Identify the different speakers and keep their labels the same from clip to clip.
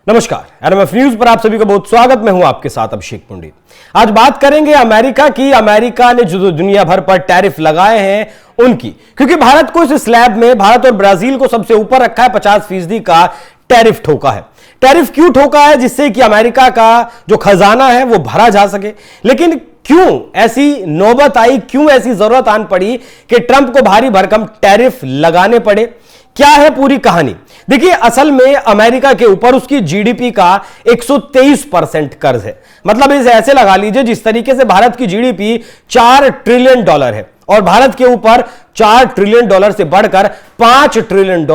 Speaker 1: नमस्कार, NMF news पर आप सभी का बहुत स्वागत। मैं हूं आपके साथ अभिषेक पुंडित। आज बात करेंगे अमेरिका की। अमेरिका ने जो दुनिया भर पर टैरिफ लगाए हैं उनकी, क्योंकि भारत को इस स्लैब में भारत और ब्राजील को सबसे ऊपर रखा है। 50% का टैरिफ ठोका है। टैरिफ क्यों ठोका है? जिससे कि अमेरिका का जो खजाना है वो भरा जा सके। लेकिन क्यों ऐसी नौबत आई, क्यों ऐसी जरूरत आन पड़ी कि ट्रंप को भारी भरकम टैरिफ लगाने पड़े? क्या है पूरी कहानी? देखिए, असल में अमेरिका के ऊपर उसकी जीडीपी का 123% कर्ज है। मतलब इसे ऐसे लगा लीजिए जिस तरीके से भारत की जीडीपी $4 ट्रिलियन है और भारत के ऊपर $4 ट्रिलियन से बढ़कर $5 ट्रिलियन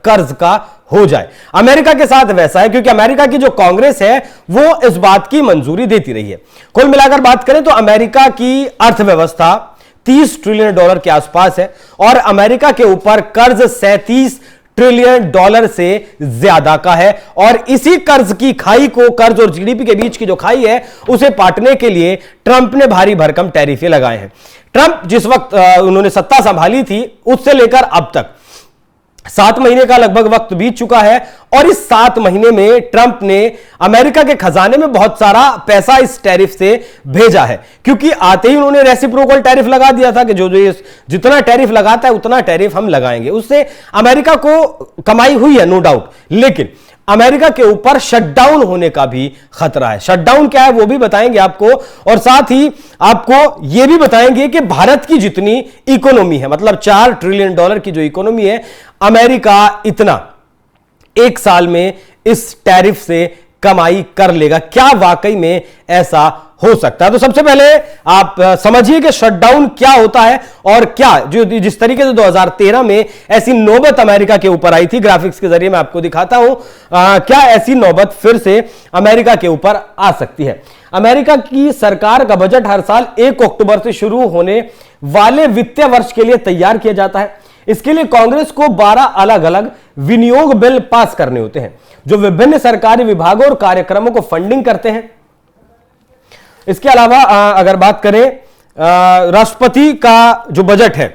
Speaker 1: कर्ज का हो जाए। अमेरिका के साथ वैसा है क्योंकि अमेरिका की जो कांग्रेस है वो इस बात की मंजूरी देती रही है। कुल मिलाकर बात करें तो अमेरिका की अर्थव्यवस्था $30 ट्रिलियन के आसपास है और अमेरिका के ऊपर कर्ज $37 ट्रिलियन से ज्यादा का है। और इसी कर्ज की खाई को, कर्ज और जीडीपी के बीच की जो खाई है, उसे पाटने के लिए ट्रंप ने भारी भरकम टैरिफे लगाए हैं। ट्रंप जिस वक्त उन्होंने सत्ता संभाली थी उससे लेकर अब तक 7 महीने का लगभग वक्त बीत चुका है और इस 7 महीने में ट्रंप ने अमेरिका के खजाने में बहुत सारा पैसा इस टैरिफ से भेजा है। क्योंकि आते ही उन्होंने रेसिप्रोकल टैरिफ लगा दिया था कि जो जितना टैरिफ लगाता है उतना टैरिफ हम लगाएंगे। उससे अमेरिका को कमाई हुई है, नो डाउट। लेकिन अमेरिका के ऊपर शटडाउन होने का भी खतरा है। शटडाउन क्या है वो भी बताएंगे आपको, और साथ ही आपको यह भी बताएंगे कि भारत की जितनी इकोनॉमी है, मतलब $4 ट्रिलियन की जो इकोनॉमी है, अमेरिका इतना एक साल में इस टैरिफ से कमाई कर लेगा। क्या वाकई में ऐसा हो सकता है? तो सबसे पहले आप समझिए कि शटडाउन क्या होता है और क्या जो जिस तरीके से 2013 में ऐसी नौबत अमेरिका के ऊपर आई थी। ग्राफिक्स के जरिए मैं आपको दिखाता हूं क्या ऐसी नौबत फिर से अमेरिका के ऊपर आ सकती है। अमेरिका की सरकार का बजट हर साल 1 अक्टूबर से शुरू होने वाले वित्तीय वर्ष के लिए तैयार किया जाता है। इसके लिए कांग्रेस को 12 अलग अलग विनियोग बिल पास करने होते हैं जो विभिन्न सरकारी विभागों और कार्यक्रमों को फंडिंग करते हैं। इसके अलावा अगर बात करें राष्ट्रपति का जो बजट है,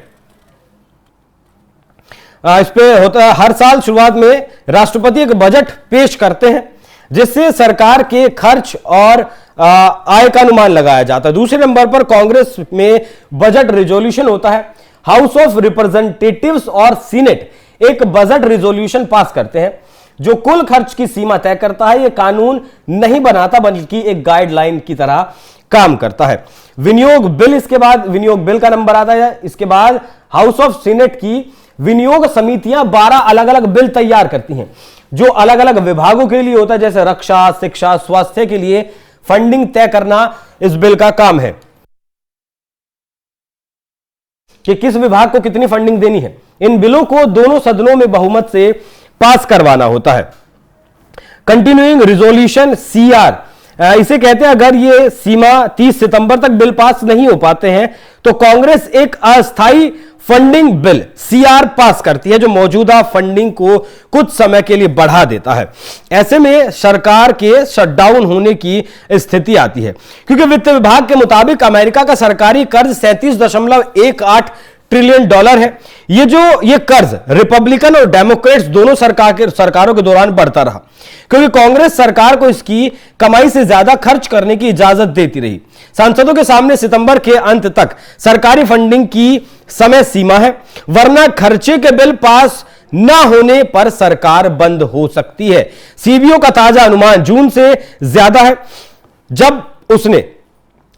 Speaker 1: इस पे होता है हर साल शुरुआत में राष्ट्रपति एक बजट पेश करते हैं जिससे सरकार के खर्च और आय का अनुमान लगाया जाता है। दूसरे नंबर पर कांग्रेस में बजट रिजोल्यूशन होता है। हाउस ऑफ रिप्रेजेंटेटिव्स और सीनेट एक बजट रिजोल्यूशन पास करते हैं जो कुल खर्च की सीमा तय करता है। यह कानून नहीं बनाता बल्कि एक गाइडलाइन की तरह काम करता है। विनियोग बिल, इसके बाद विनियोग बिल का नंबर आता है। इसके बाद हाउस ऑफ सीनेट की विनियोग समितियां 12 अलग अलग बिल तैयार करती हैं जो अलग अलग विभागों के लिए होता है, जैसे रक्षा, शिक्षा, स्वास्थ्य के लिए फंडिंग तय करना इस बिल का काम है कि किस विभाग को कितनी फंडिंग देनी है। इन बिलों को दोनों सदनों में बहुमत से पास करवाना होता है। कंटिन्यूइंग रिजोल्यूशन CR इसे कहते हैं। अगर ये सीमा 30 सितंबर तक बिल पास नहीं हो पाते हैं तो कांग्रेस एक अस्थाई फंडिंग बिल CR पास करती है जो मौजूदा फंडिंग को कुछ समय के लिए बढ़ा देता है। ऐसे में सरकार के शटडाउन होने की स्थिति आती है क्योंकि वित्त विभाग के मुताबिक अमेरिका का सरकारी कर्ज $37.18 ट्रिलियन है। ये कर्ज रिपब्लिकन और डेमोक्रेट्स दोनों सरकारों के दौरान बढ़ता रहा क्योंकि कांग्रेस सरकार को इसकी कमाई से ज्यादा खर्च करने की इजाजत देती रही। सांसदों के सामने सितंबर के अंत तक सरकारी फंडिंग की समय सीमा है, वरना खर्चे के बिल पास ना होने पर सरकार बंद हो सकती है। सीबीओ का ताजा अनुमान जून से ज्यादा है जब उसने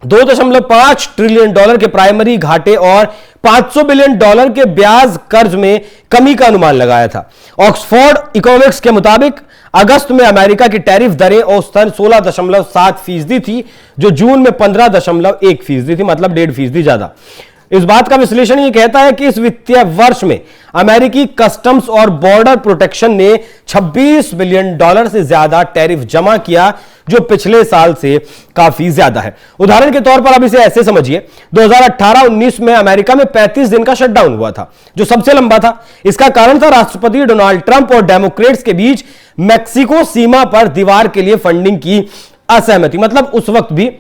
Speaker 1: $2.5 ट्रिलियन के प्राइमरी घाटे और $500 बिलियन के ब्याज कर्ज में कमी का अनुमान लगाया था। ऑक्सफोर्ड इकोनॉमिक्स के मुताबिक अगस्त में अमेरिका की टैरिफ दरें औसतन 16.7% थी जो जून में 15.1% थी, मतलब 1.5% ज्यादा। इस बात का विश्लेषण यह कहता है कि इस वित्तीय वर्ष में अमेरिकी कस्टम्स और बॉर्डर प्रोटेक्शन ने $26 बिलियन से ज्यादा टैरिफ जमा किया जो पिछले साल से काफी ज्यादा है। उदाहरण के तौर पर अब इसे ऐसे समझिए, 2018-19 में अमेरिका में 35 दिन का शटडाउन हुआ था जो सबसे लंबा था। इसका कारण था राष्ट्रपति डोनाल्ड ट्रंप और डेमोक्रेट्स के बीच मैक्सिको सीमा पर दीवार के लिए फंडिंग की असहमति। मतलब उस वक्त भी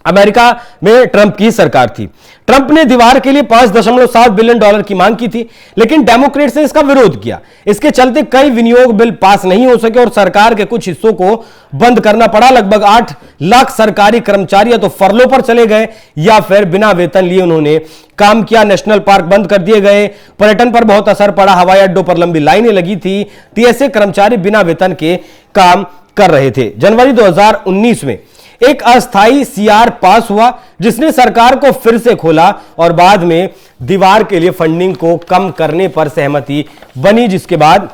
Speaker 1: अमेरिका में ट्रंप की सरकार थी। ट्रंप ने दीवार के लिए 5.7 बिलियन डॉलर की मांग की थी, लेकिन डेमोक्रेट्स ने इसका विरोध किया। इसके चलते कई विनियोग बिल पास नहीं हो सके और सरकार के कुछ हिस्सों को बंद करना पड़ा। लगभग 8 लाख सरकारी कर्मचारी या तो फरलो पर चले गए या फिर बिना वेतन लिए उन्होंने काम किया। नेशनल पार्क बंद कर दिए गए, पर्यटन पर बहुत असर पड़ा, हवाई अड्डों पर लंबी लाइनें लगी थी। TSA कर्मचारी बिना वेतन के काम कर रहे थे। जनवरी 2019 में एक अस्थाई CR पास हुआ जिसने सरकार को फिर से खोला और बाद में दीवार के लिए फंडिंग को कम करने पर सहमति बनी, जिसके बाद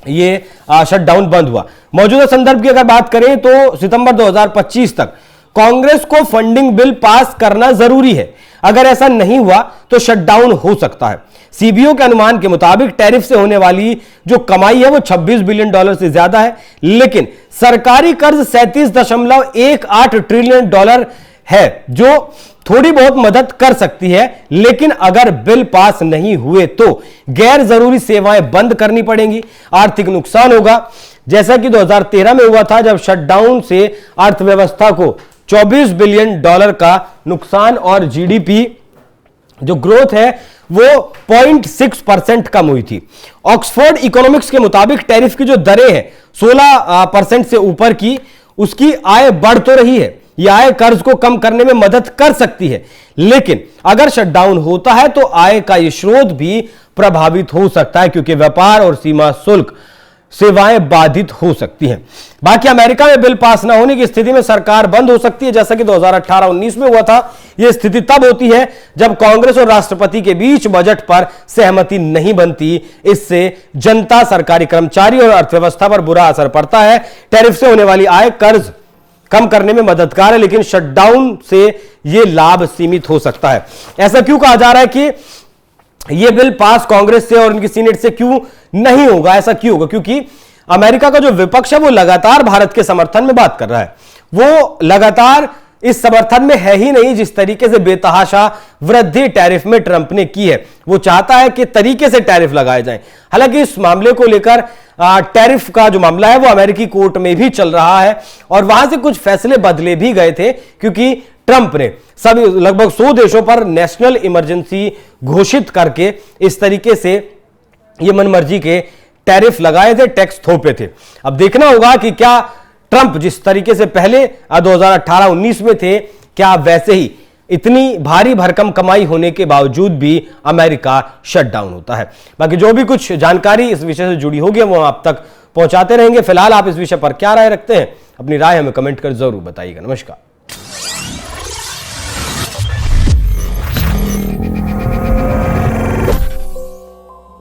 Speaker 1: ये शटडाउन बंद हुआ। मौजूदा संदर्भ की अगर बात करें तो सितंबर 2025 तक कांग्रेस को फंडिंग बिल पास करना जरूरी है। अगर ऐसा नहीं हुआ तो शटडाउन हो सकता है। CBO के अनुमान के मुताबिक टैरिफ से होने वाली जो कमाई है वो 26 बिलियन डॉलर से ज्यादा है, लेकिन सरकारी कर्ज 37.18 ट्रिलियन डॉलर है, जो थोड़ी बहुत मदद कर सकती है। लेकिन अगर बिल पास नहीं हुए तो गैर जरूरी सेवाएं बंद करनी पड़ेंगी, आर्थिक नुकसान होगा, जैसा कि 2013 में हुआ था जब शटडाउन से अर्थव्यवस्था को 24 बिलियन डॉलर का नुकसान और GDP जो ग्रोथ है वो 0.6% कम हुई थी। ऑक्सफोर्ड इकोनॉमिक्स के मुताबिक टैरिफ की जो दरें हैं 16% से ऊपर की, उसकी आय बढ़ तो रही है, यह आय कर्ज को कम करने में मदद कर सकती है, लेकिन अगर शटडाउन होता है तो आय का यह स्रोत भी प्रभावित हो सकता है, क्योंकि व्यापार और सीमा शुल्क सेवाएं बाधित हो सकती हैं। बाकी अमेरिका में बिल पास न होने की स्थिति में सरकार बंद हो सकती है, जैसा कि 2018-19 में हुआ था। यह स्थिति तब होती है जब कांग्रेस और राष्ट्रपति के बीच बजट पर सहमति नहीं बनती। इससे जनता, सरकारी कर्मचारी और अर्थव्यवस्था पर बुरा असर पड़ता है। टैरिफ से होने वाली आय कर्ज कम करने में मददगार है, लेकिन शटडाउन से यह लाभ सीमित हो सकता है। ऐसा क्यों कहा जा रहा है कि यह बिल पास कांग्रेस से और उनकी सीनेट से क्यों नहीं होगा? ऐसा क्यों होगा? क्योंकि अमेरिका का जो विपक्ष है वो लगातार भारत के समर्थन में बात कर रहा है। वो लगातार इस समर्थन में है ही नहीं जिस तरीके से बेतहाशा वृद्धि टैरिफ में ट्रंप ने की है। वो चाहता है कि तरीके से टैरिफ लगाए जाएं। हालांकि इस मामले को लेकर टैरिफ का जो मामला है वो अमेरिकी कोर्ट में भी चल रहा है और वहां से कुछ फैसले बदले भी गए थे, क्योंकि ट्रंप ने सभी लगभग 100 देशों पर नेशनल इमरजेंसी घोषित करके इस तरीके से ये मनमर्जी के टैरिफ लगाए थे, टैक्स थोपे थे। अब देखना होगा कि क्या ट्रंप जिस तरीके से पहले 2018-19 में थे, क्या वैसे ही इतनी भारी भरकम कमाई होने के बावजूद भी अमेरिका शटडाउन होता है। बाकी जो भी कुछ जानकारी इस विषय से जुड़ी होगी वो आप तक पहुंचाते रहेंगे। फिलहाल आप इस विषय पर क्या राय रखते हैं? अपनी राय हमें कमेंट कर जरूर बताइएगा। नमस्कार।